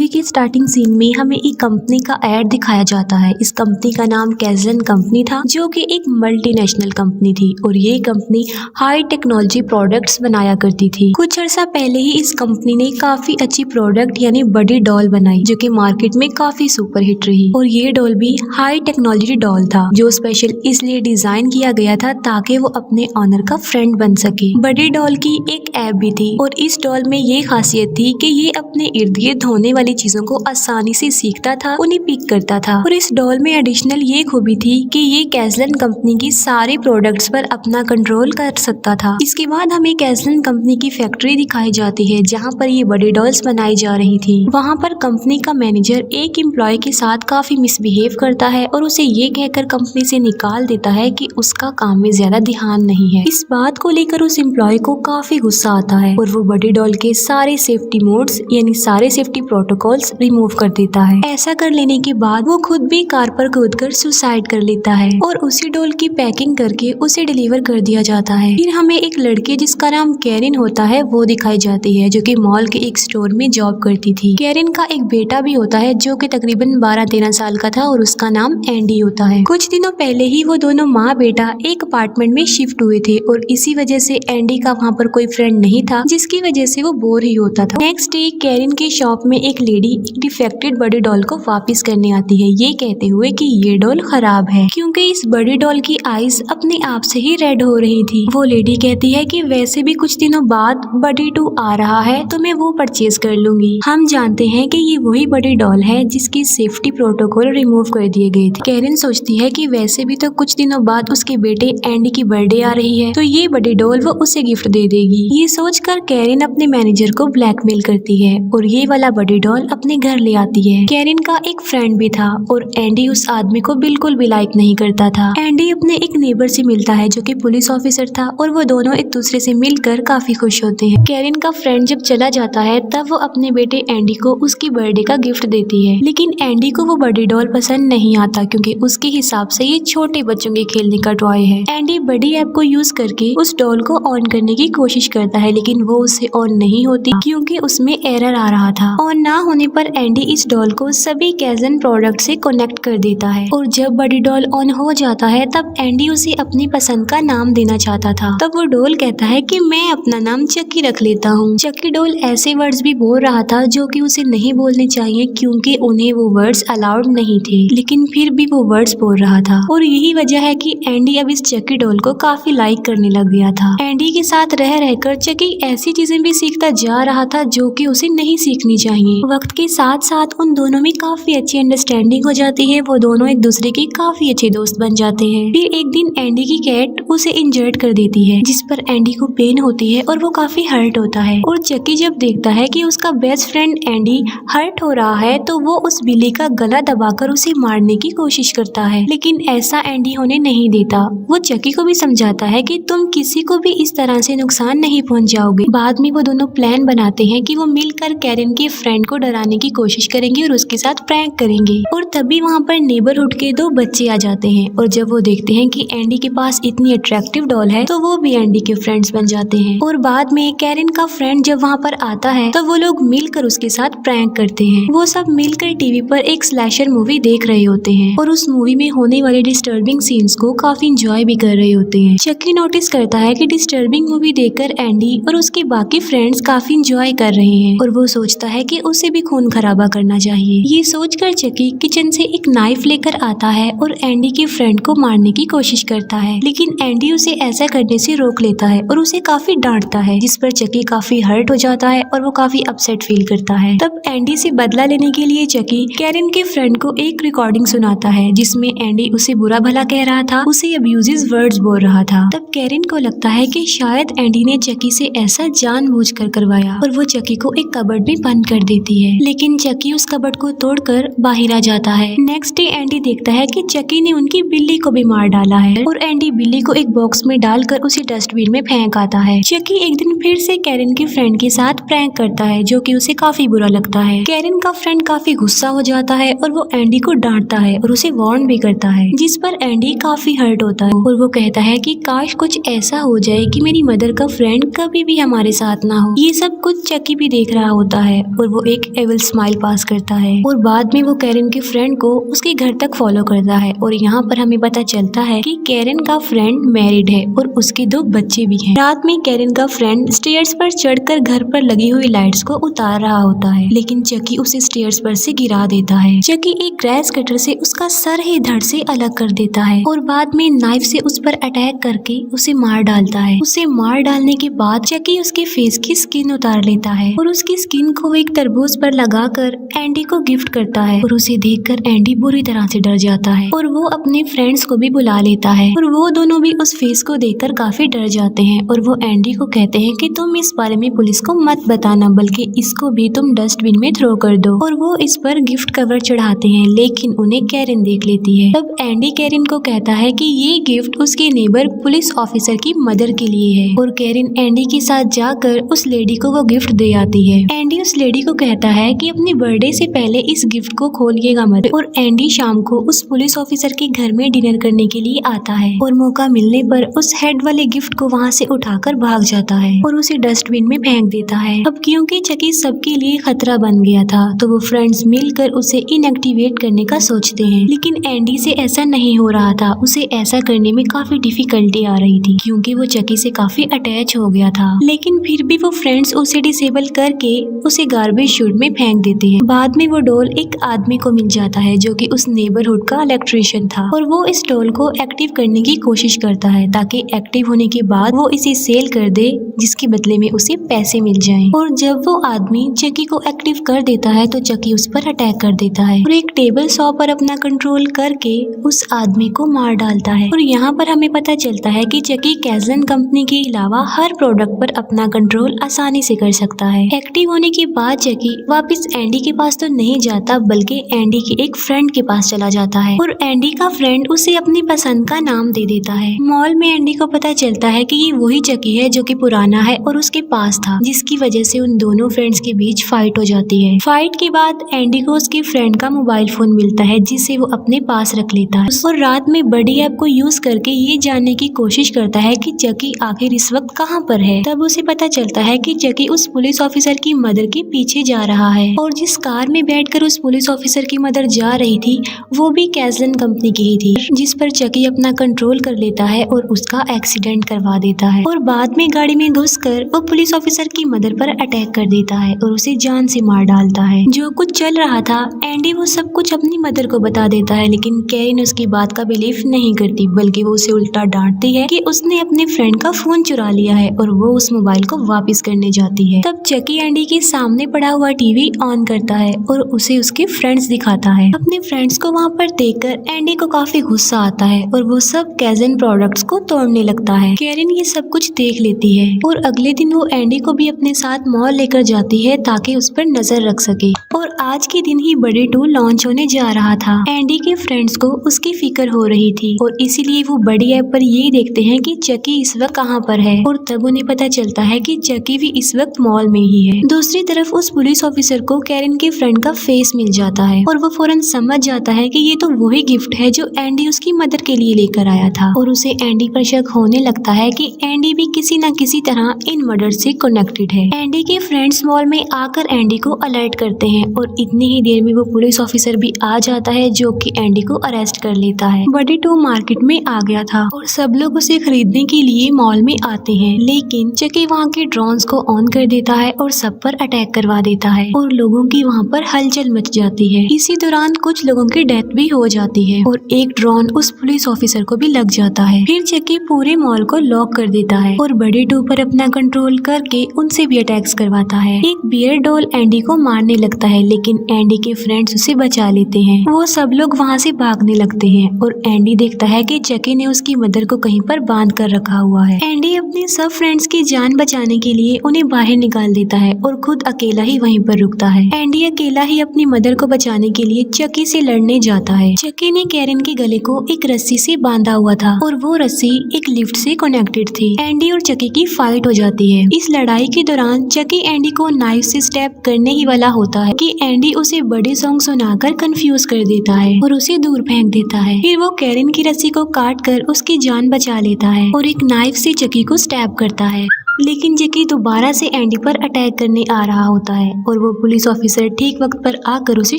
Movie के starting scene में हमें एक कंपनी का ऐड दिखाया जाता है। इस कंपनी का नाम कैज़लन कंपनी था, जो कि एक मल्टीनेशनल कंपनी थी और ये कंपनी हाई टेक्नोलॉजी प्रोडक्ट्स बनाया करती थी। कुछ अर्सा पहले ही इस कंपनी ने काफी अच्छी प्रोडक्ट यानी बड़ी डॉल बनाई, जो कि मार्केट में काफी सुपर हिट रही। और ये डॉल भी हाई टेक्नोलॉजी डॉल था, जो स्पेशल इसलिए डिजाइन किया गया था ताकि वो अपने ऑनर का फ्रेंड बन सके। बड़ी डॉल की एक ऐप भी थी और इस डॉल में ये खासियत थी कि ये अपने इर्द गिर्द होने वाली चीजों को आसानी से सीखता था, उन्हें पिक करता था। और इस डॉल में एडिशनल ये खूबी थी कि ये कैज़लन कंपनी की सारे प्रोडक्ट्स पर अपना कंट्रोल कर सकता था। इसके बाद हमें कैज़लन कंपनी की फैक्ट्री दिखाई जाती है, जहाँ पर ये बड़ी डॉल्स बनाई जा रही थी। वहाँ पर कंपनी का मैनेजर एक एम्प्लॉय के साथ काफी मिसबिहेव करता है और उसे ये कहकर कंपनी से निकाल देता है कि उसका काम में ज्यादा ध्यान नहीं है। इस बात को लेकर उस एम्प्लॉय को काफी गुस्सा आता है और वो बड़ी डॉल के सारे सेफ्टी मोड्स यानी सारे सेफ्टी प्रोटोकॉल्स रिमूव कर देता है। ऐसा कर लेने के बाद वो खुद भी कार पर कूदकर सुसाइड कर लेता है और उसी डॉल की पैकिंग करके उसे डिलीवर कर दिया जाता है। फिर हमें एक लड़की जिसका नाम कैरिन होता है वो दिखाई जाती है, जो कि मॉल के एक स्टोर में जॉब करती थी। कैरिन का एक बेटा भी होता है, जो कि तकरीबन 12-13 साल का था और उसका नाम एंडी होता है। कुछ दिनों पहले ही वो दोनों माँ बेटा एक अपार्टमेंट में शिफ्ट हुए थे और इसी वजह से एंडी का वहाँ पर कोई फ्रेंड नहीं था, जिसकी वजह से वो बोर ही होता था। नेक्स्ट डे कैरिन के शॉप में एक लेडी डिफेक्टेड बड़ी डॉल को वापस करने आती है, ये कहते हुए कि ये डॉल खराब है क्योंकि इस बड़ी डॉल की आईज अपने आप से ही रेड हो रही थी। वो लेडी कहती है कि वैसे भी कुछ दिनों बाद बड़ी 2 आ रहा है तो मैं वो परचेज कर लूंगी। हम जानते हैं कि ये वही बड़ी डॉल है जिसकी सेफ्टी प्रोटोकॉल रिमूव कर दिए गए थे। कैरिन सोचती है कि वैसे भी तो कुछ दिनों बाद उसके बेटे एंडी की बर्थडे आ रही है, तो ये बड़ी डॉल वो उसे गिफ्ट दे देगी। ये सोचकर कैरिन अपने मैनेजर को ब्लैकमेल करती है और ये वाला बड़ी डॉल अपने घर ले आती है। कैरिन का एक फ्रेंड भी था और एंडी उस आदमी को बिल्कुल भी लाइक नहीं करता था। एंडी अपने एक नेबर से मिलता है, जो कि पुलिस ऑफिसर था, और वो दोनों एक दूसरे से मिलकर काफी खुश होते हैं। कैरिन का फ्रेंड जब चला जाता है तब वो अपने बेटे एंडी को उसकी बर्थडे का गिफ्ट देती है, लेकिन एंडी को वो बड़ी डॉल पसंद नहीं आता क्योंकि उसके हिसाब से ये छोटे बच्चों के खेलने का टॉय है। एंडी बड़ी ऐप को यूज करके उस डॉल को ऑन करने की कोशिश करता है, लेकिन वो उससे ऑन नहीं होती क्योंकि उसमें एरर आ रहा था। ऑन ना होने पर एंडी इस डॉल को सभी कैज़लन प्रोडक्ट से कनेक्ट कर देता है और जब बड़ी डॉल ऑन हो जाता है तब एंडी उसे अपनी पसंद का नाम देना चाहता था। तब वो डॉल कहता है कि मैं अपना नाम चक्की रख लेता हूँ। चक्की डॉल ऐसे वर्ड्स भी बोल रहा था जो कि उसे नहीं बोलने चाहिए क्योंकि उन्हें वो वर्ड्स अलाउड नहीं थे, लेकिन फिर भी वो वर्ड्स बोल रहा था और यही वजह है कि एंडी अब इस चक्की डॉल को काफी लाइक करने लग गया था। एंडी के साथ रह रहकर चक्की ऐसी चीजें भी सीखता जा रहा था जो कि उसे नहीं सीखनी चाहिए। वक्त के साथ साथ उन दोनों में काफी अच्छी अंडरस्टैंडिंग हो जाती है, वो दोनों एक दूसरे के काफी अच्छे दोस्त बन जाते हैं। फिर एक दिन एंडी की कैट उसे इंजर्ड कर देती है, जिस पर एंडी को पेन होती है और वो काफी हर्ट होता है। और चक्की जब देखता है कि उसका बेस्ट फ्रेंड एंडी हर्ट हो रहा है तो वो उस बिल्ली का गला दबाकर उसे मारने की कोशिश करता है, लेकिन ऐसा एंडी होने नहीं देता। वो चक्की को भी समझाता है कि तुम किसी को भी इस तरह से नुकसान नहीं पहुंचाओगे। बाद में वो दोनों प्लान बनाते हैं कि वो मिलकर कैरिन के फ्रेंड को डराने की कोशिश करेंगे और उसके साथ प्रैंक करेंगे। और तभी वहाँ पर नेबरहुड के 2 बच्चे आ जाते हैं और जब वो देखते हैं कि एंडी के पास इतनी अट्रैक्टिव डॉल है तो वो भी एंडी के फ्रेंड्स बन जाते हैं। और बाद में कैरिन का फ्रेंड जब वहाँ पर आता है तो वो लोग मिलकर उसके साथ प्रैंक करते हैं। वो सब मिलकर टीवी पर एक स्लैशर मूवी देख रहे होते हैं और उस मूवी में होने वाले डिस्टर्बिंग सीन्स को काफी इंजॉय भी कर रहे होते हैं। चक्की नोटिस करता है कि डिस्टर्बिंग मूवी देखकर एंडी और उसके बाकी फ्रेंड्स काफी इंजॉय कर रहे हैं और वो सोचता है कि उसे भी खून खराबा करना चाहिए। ये सोचकर चक्की किचन से एक नाइफ लेकर आता है और एंडी के फ्रेंड को मारने की कोशिश करता है, लेकिन एंडी उसे ऐसा करने से रोक लेता है और उसे काफी डांटता है, जिस पर चक्की काफी हर्ट हो जाता है और वो काफी अपसेट फील करता है। तब एंडी से बदला लेने के लिए चक्की कैरिन के फ्रेंड को एक रिकॉर्डिंग सुनाता है जिसमें एंडी उसे बुरा भला कह रहा था, उसे अब्यूजिव वर्ड्स बोल रहा था। तब कैरिन को लगता है कि शायद एंडी ने चक्की से ऐसा जानबूझकर करवाया और वो चक्की को एक कबर्ड में बंद कर देती है, लेकिन चक्की उस कबर्ड को तोड़कर बाहर आ जाता है। नेक्स्ट डे एंडी देखता है कि चक्की ने उनकी बिल्ली को भी मार डाला है और एंडी बिल्ली को एक बॉक्स में डालकर उसे डस्टबिन में फेंक आता है। चक्की एक दिन फिर से कैरिन के फ्रेंड के साथ प्रैंक करता है, जो कि उसे काफी बुरा लगता है। कैरिन का फ्रेंड काफी गुस्सा हो जाता है और वो एंडी को डांटता है और उसे वार्न भी करता है, जिस पर एंडी काफी हर्ट होता है और वो कहता है कि काश कुछ ऐसा हो जाए कि मेरी मदर का फ्रेंड कभी भी हमारे साथ ना हो। ये सब कुछ चक्की भी देख रहा होता है और वो एक एविल स्माइल पास करता है और बाद में वो कैरन के फ्रेंड को उसके घर तक फॉलो करता है। और यहाँ पर हमें पता चलता है कि कैरन का फ्रेंड मैरिड है और उसके 2 बच्चे भी हैं। रात में कैरन का फ्रेंड स्टेयर्स पर चढ़कर घर पर लगी हुई लाइट्स को उतार रहा होता है, लेकिन चकी उसे स्टेयर्स पर से गिरा देता है। चकी एक ग्रेस कटर से उसका सर ही धड़ से अलग कर देता है और बाद में नाइफ से उस पर अटैक करके उसे मार डालता है। उसे मार डालने के बाद चकी उसके फेस की स्किन उतार लेता है और उसकी स्किन को एक तरबूज पर लगाकर एंडी को गिफ्ट करता है और उसे देखकर एंडी बुरी तरह से डर जाता है और वो अपने फ्रेंड्स को भी बुला लेता है और वो दोनों भी उस फेस को देखकर काफी डर जाते हैं और वो एंडी को कहते हैं कि तुम इस बारे में पुलिस को मत बताना, बल्कि इसको भी तुम डस्टबिन में थ्रो कर दो। और वो इस पर गिफ्ट कवर चढ़ाते हैं, लेकिन उन्हें कैरन देख लेती है। तब एंडी कैरन को कहता है कि ये गिफ्ट उसके नेबर पुलिस ऑफिसर की मदर के लिए है और कैरन एंडी के साथ जाकर उस लेडी को वो गिफ्ट दे आती है। एंडी उस लेडी को कहता है कि अपने बर्थडे से पहले इस गिफ्ट को खोलिएगा मत और एंडी शाम को उस पुलिस ऑफिसर के घर में डिनर करने के लिए आता है और मौका मिलने पर उस हेड वाले गिफ्ट को वहाँ से उठाकर भाग जाता है और उसे डस्टबिन में फेंक देता है। अब क्योंकि चकी सबके लिए खतरा बन गया था तो वो फ्रेंड्स मिलकर उसे इनएक्टिवेट करने का सोचते हैं, लेकिन एंडी से ऐसा नहीं हो रहा था। उसे ऐसा करने में काफी डिफिकल्टी आ रही थी क्योंकि वो चकी से काफी अटैच हो गया था, लेकिन फिर भी वो फ्रेंड्स उसे डिसेबल करके उसे गार्बेज शूट में फेंक देते हैं। बाद में वो डॉल एक आदमी को मिल जाता है जो कि उस नेबरहुड का इलेक्ट्रिशियन था और वो इस डॉल को एक्टिव करने की कोशिश करता है ताकि एक्टिव होने के बाद वो इसे सेल कर दे, जिसके बदले में उसे पैसे मिल जाएं। और जब वो आदमी चकी को एक्टिव कर देता है तो चकी उस पर अटैक कर देता है और एक टेबल सॉ पर अपना कंट्रोल करके उस आदमी को मार डालता है। और यहाँ पर हमें पता चलता है कि चकी कैज़लन कंपनी के अलावा हर प्रोडक्ट पर अपना कंट्रोल आसानी से कर सकता है। एक्टिव होने के बाद चकी वापस एंडी के पास तो नहीं जाता बल्कि एंडी के एक फ्रेंड के पास चला जाता है और एंडी का फ्रेंड उसे अपनी पसंद का नाम दे देता है। मॉल में एंडी को पता चलता है कि ये वही चकी है जो कि पुराना है और उसके पास था, जिसकी वजह से उन दोनों फ्रेंड्स के बीच फाइट हो जाती है। फाइट के बाद एंडी को उसके फ्रेंड का मोबाइल फोन मिलता है जिसे वो अपने पास रख लेता है और रात में बड़ी ऐप को यूज करके ये जानने की कोशिश करता है कि चकी आखिर इस वक्त कहाँ पर है। तब उसे पता चलता है कि चकी उस पुलिस ऑफिसर की मदर के पीछे जा रहा है और जिस कार में बैठकर उस पुलिस ऑफिसर की मदर जा रही थी वो भी कैज़लन कंपनी की ही थी, जिस पर चकी अपना कंट्रोल कर लेता है और उसका एक्सीडेंट करवा देता है और बाद में गाड़ी में घुसकर वो पुलिस ऑफिसर की मदर पर अटैक कर देता है और उसे जान से मार डालता है। जो कुछ चल रहा था एंडी वो सब कुछ अपनी मदर को बता देता है, लेकिन कैरन उसकी बात का बिलीव नहीं करती बल्कि वो उसे उल्टा डांटती है कि उसने अपने फ्रेंड का फोन चुरा लिया है और वो उस मोबाइल को वापस करने जाती है। तब चकी एंडी के सामने पड़ा हुआ टीवी ऑन करता है और उसे उसके फ्रेंड्स दिखाता है। अपने फ्रेंड्स को वहाँ पर देखकर एंडी को काफी गुस्सा आता है और वो सब कैज़लन प्रोडक्ट्स को तोड़ने लगता है। कैरन ये सब कुछ देख लेती है और अगले दिन वो एंडी को भी अपने साथ मॉल लेकर जाती है ताकि उस पर नजर रख सके। और आज के दिन ही बड़ी 2 लॉन्च होने जा रहा था। एंडी के फ्रेंड्स को उसकी फिक्र हो रही थी और इसीलिए वो बड़ी ऐप पर ये देखते हैं कि चकी इस वक्त कहाँ पर है और तब उन्हें पता चलता है कि चकी भी इस वक्त मॉल में ही है। दूसरी तरफ उस पुलिस ऑफिसर को कैरन के फ्रेंड का फेस मिल जाता है और वो फौरन समझ जाता है कि ये तो वही गिफ्ट है जो एंडी उसकी मदर के लिए लेकर आया था और उसे एंडी पर शक होने लगता है कि एंडी भी किसी न किसी तरह इन मर्डर से कनेक्टेड है। एंडी के फ्रेंड्स मॉल में आकर एंडी को अलर्ट करते हैं और इतनी ही देर में वो पुलिस ऑफिसर भी आ जाता है जो कि एंडी को अरेस्ट कर लेता है। बड़ी 2 मार्केट में आ गया था और सब लोग उसे खरीदने के लिए मॉल में आते हैं, लेकिन चकी वहाँ के ड्रोन्स को ऑन कर देता है और सब पर अटैक करवा देता है और लोगों की वहाँ पर हलचल मच जाती है। इसी दौरान कुछ लोगों की डेथ भी हो जाती है और एक ड्रोन उस पुलिस ऑफिसर को भी लग जाता है। फिर चकी पूरे मॉल को लॉक कर देता है और बड़ी 2 पर अपना कंट्रोल करके उनसे भी अटैक्स करवाता है। एक बियर डॉल एंडी को मारने लगता है, लेकिन एंडी के फ्रेंड्स उसे बचा लेते हैं। वो सब लोग वहाँ से भागने लगते हैं और एंडी देखता है कि चकी ने उसकी मदर को कहीं पर बांध कर रखा हुआ है। एंडी अपने सब फ्रेंड्स की जान बचाने के लिए उन्हें बाहर निकाल देता है और खुद अकेला ही वहीं पर रुकता है। एंडी अकेला ही अपनी मदर को बचाने के लिए चकी से लड़ने जाता है। चकी ने कैरन के गले को एक रस्सी से बांधा हुआ था और वो रस्सी एक लिफ्ट से कनेक्टेड थी। एंडी और चकी की फाइट हो जाती है। इस लड़ाई के दौरान चकी एंडी को नाइफ से स्टैब करने ही वाला होता है कि एंडी उसे बड़े सॉन्ग सुनाकर कंफ्यूज कर देता है और उसे दूर फेंक देता है। फिर वो कैरन की रस्सी को काट कर उसकी जान बचा लेता है और एक नाइफ से चकी को स्टैब करता है। लेकिन जैकी दोबारा से एंडी पर अटैक करने आ रहा होता है और वो पुलिस ऑफिसर ठीक वक्त पर आकर उसे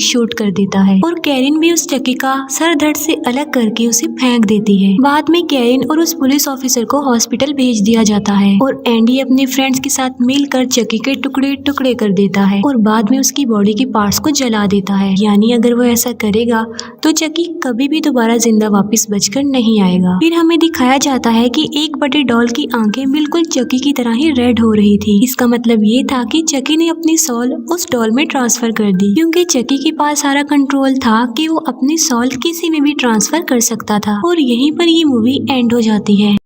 शूट कर देता है और कैरिन भी उस चक्की का सर धड़ से अलग करके उसे फेंक देती है। बाद में कैरिन और उस पुलिस ऑफिसर को हॉस्पिटल भेज दिया जाता है और एंडी अपने फ्रेंड्स के साथ मिलकर चक्की के टुकड़े टुकड़े कर देता है और बाद में उसकी बॉडी के पार्ट्स को जला देता है। यानी अगर वो ऐसा करेगा तो चक्की कभी भी दोबारा जिंदा वापस बचकर नहीं आएगा। फिर हमें दिखाया जाता है कि एक बड़े डॉल की आंखें बिल्कुल चक्की की तरह ही रेड हो रही थी। इसका मतलब ये था कि चक्की ने अपनी सोल उस डॉल में ट्रांसफर कर दी, क्योंकि चक्की के पास सारा कंट्रोल था कि वो अपनी सोल किसी में भी ट्रांसफर कर सकता था। और यहीं पर ये मूवी एंड हो जाती है।